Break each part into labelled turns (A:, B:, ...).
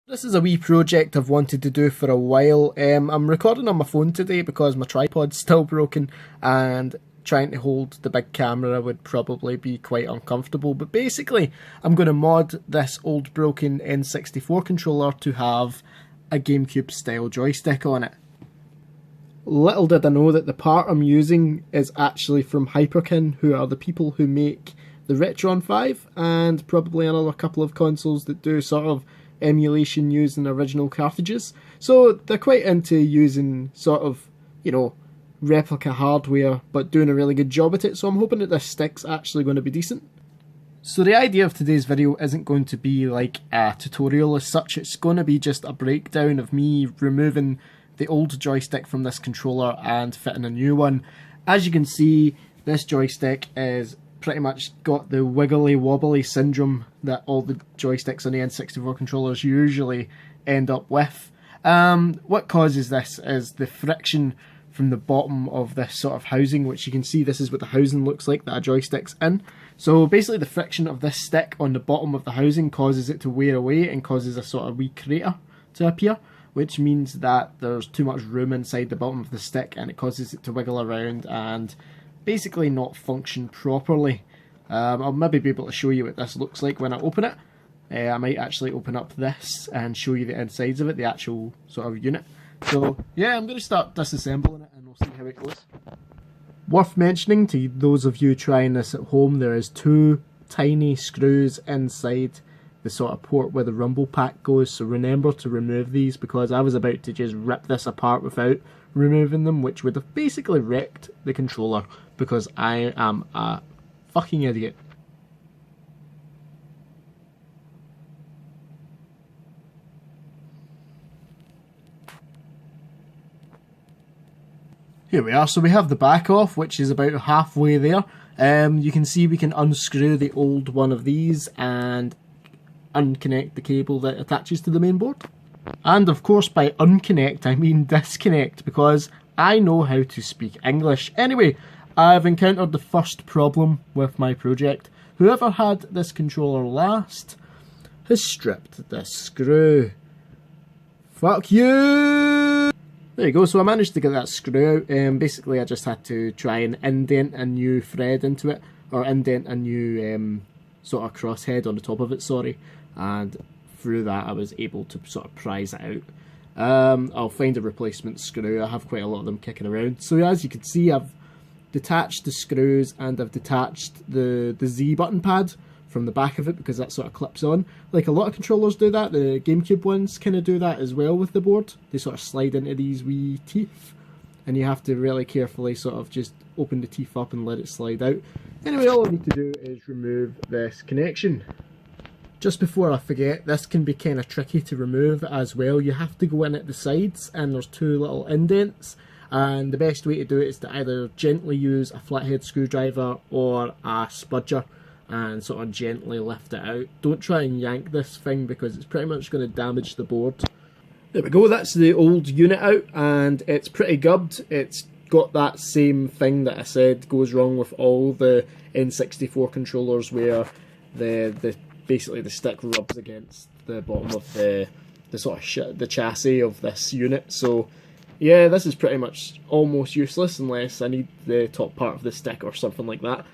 A: This is a wee project I've wanted to do for a while. I'm recording on my phone today because my tripod's still broken and trying to hold the big camera would probably be quite uncomfortable. But basically, I'm going to mod this old broken N64 controller to have a GameCube style joystick on it. Little did I know that the part I'm using is actually from Hyperkin, who are the people who make the Retron 5 and probably another couple of consoles that do sort of emulation using original cartridges. So they're quite into using sort of, you know, replica hardware but doing a really good job at it, so I'm hoping that this stick's actually going to be decent. So the idea of today's video isn't going to be like a tutorial as such, it's going to be just a breakdown of me removing the old joystick from this controller and fitting a new one. As you can see, this joystick is pretty much got the wiggly wobbly syndrome that all the joysticks on the N64 controllers usually end up with. What causes this is the friction from the bottom of this sort of housing, which you can see this is what the housing looks like that a joystick's in. So basically the friction of this stick on the bottom of the housing causes it to wear away and causes a sort of wee crater to appear, which means that there's too much room inside the bottom of the stick and it causes it to wiggle around and basically not function properly. I'll maybe be able to show you what this looks like when I open it. I might actually open up this and show you the insides of it, the actual sort of unit. So yeah, I'm going to start disassembling it and we'll see how it goes. Worth mentioning to those of you trying this at home, there is two tiny screws inside the sort of port where the rumble pack goes, so remember to remove these because I was about to just rip this apart without removing them, which would have basically wrecked the controller because I am a fucking idiot. Here we are, so we have the back off, which is about halfway there. You can see we can unscrew the old one of these and unconnect the cable that attaches to the main board. And of course by unconnect I mean disconnect, because I know how to speak English. Anyway, I've encountered the first problem with my project. Whoever had this controller last has stripped this screw. Fuck you! There you go, so I managed to get that screw out. Basically I just had to try and indent a new thread into it, or indent a new sort of crosshead on the top of it, sorry. And through that I was able to sort of prise it out. I'll find a replacement screw, I have quite a lot of them kicking around. So as you can see, I've detached the screws and I've detached the Z button pad from the back of it because that sort of clips on. Like a lot of controllers do that, the GameCube ones kind of do that as well with the board. They sort of slide into these wee teeth and you have to really carefully sort of just open the teeth up and let it slide out. Anyway, all I need to do is remove this connection. Just before I forget, this can be kind of tricky to remove as well. You have to go in at the sides and there's two little indents, and the best way to do it is to either gently use a flathead screwdriver or a spudger and sort of gently lift it out. Don't try and yank this thing because it's pretty much going to damage the board. There we go, that's the old unit out and it's pretty gubbed. It's got that same thing that I said goes wrong with all the N64 controllers where basically the stick rubs against the bottom of the sort of the chassis of this unit. So yeah, this is pretty much almost useless unless I need the top part of the stick or something like that.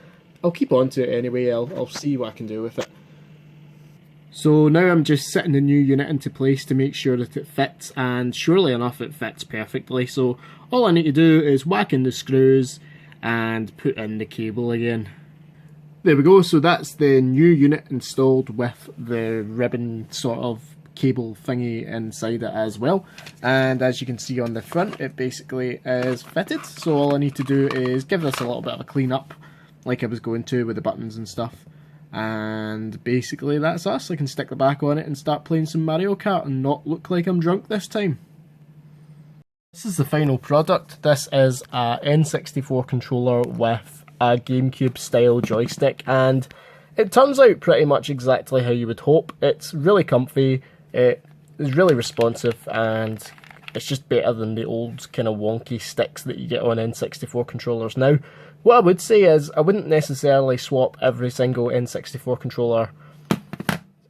A: I'll keep on to it anyway, I'll see what I can do with it. So now I'm just setting the new unit into place to make sure that it fits, and surely enough it fits perfectly. So all I need to do is whack in the screws and put in the cable again. There we go, so that's the new unit installed with the ribbon sort of cable thingy inside it as well. And as you can see on the front, it basically is fitted. So all I need to do is give this a little bit of a clean up, like I was going to with the buttons and stuff. And basically that's us. I can stick the back on it and start playing some Mario Kart and not look like I'm drunk this time. This is the final product. This is a N64 controller with a GameCube style joystick, and it turns out pretty much exactly how you would hope. It's really comfy, it is really responsive, and it's just better than the old kind of wonky sticks that you get on N64 controllers now. What I would say is I wouldn't necessarily swap every single N64 controller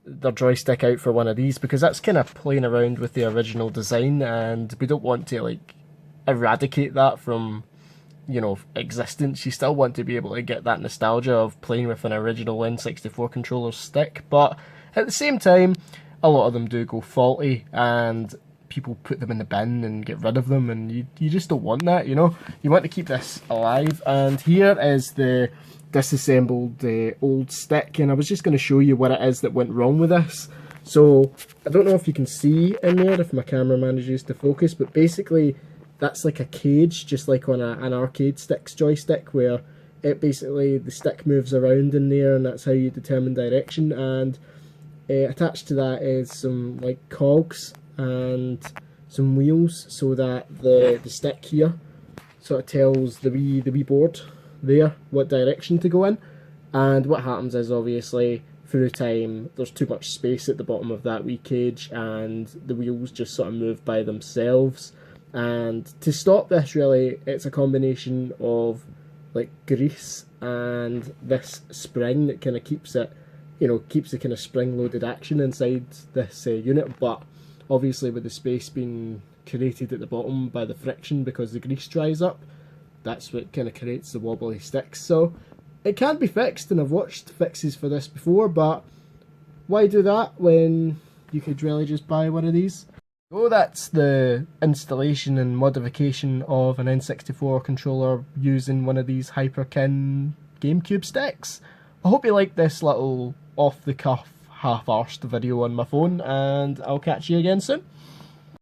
A: their joystick out for one of these, because that's kind of playing around with the original design, and we don't want to like eradicate that from, you know, existence. You still want to be able to get that nostalgia of playing with an original N64 controller stick, but at the same time, a lot of them do go faulty, and people put them in the bin and get rid of them, and you just don't want that, you know? You want to keep this alive, and here is the disassembled old stick, and I was just going to show you what it is that went wrong with this. So, I don't know if you can see in there, if my camera manages to focus, but basically that's like a cage, just like on an arcade stick's joystick, where it basically, the stick moves around in there, and that's how you determine direction, and attached to that is some like cogs and some wheels, so that the stick here sort of tells the wee board there what direction to go in. And what happens is, obviously through time there's too much space at the bottom of that wee cage, and the wheels just sort of move by themselves. And to stop this, really, it's a combination of like grease and this spring that kind of keeps it, you know, keeps the kind of spring-loaded action inside this unit. But obviously with the space being created at the bottom by the friction because the grease dries up, that's what kind of creates the wobbly sticks. So it can be fixed, and I've watched fixes for this before, but why do that when you could really just buy one of these? So that's the installation and modification of an N64 controller using one of these Hyperkin Gamecube sticks. I hope you liked this little off-the-cuff, half-arsed video on my phone, and I'll catch you again soon.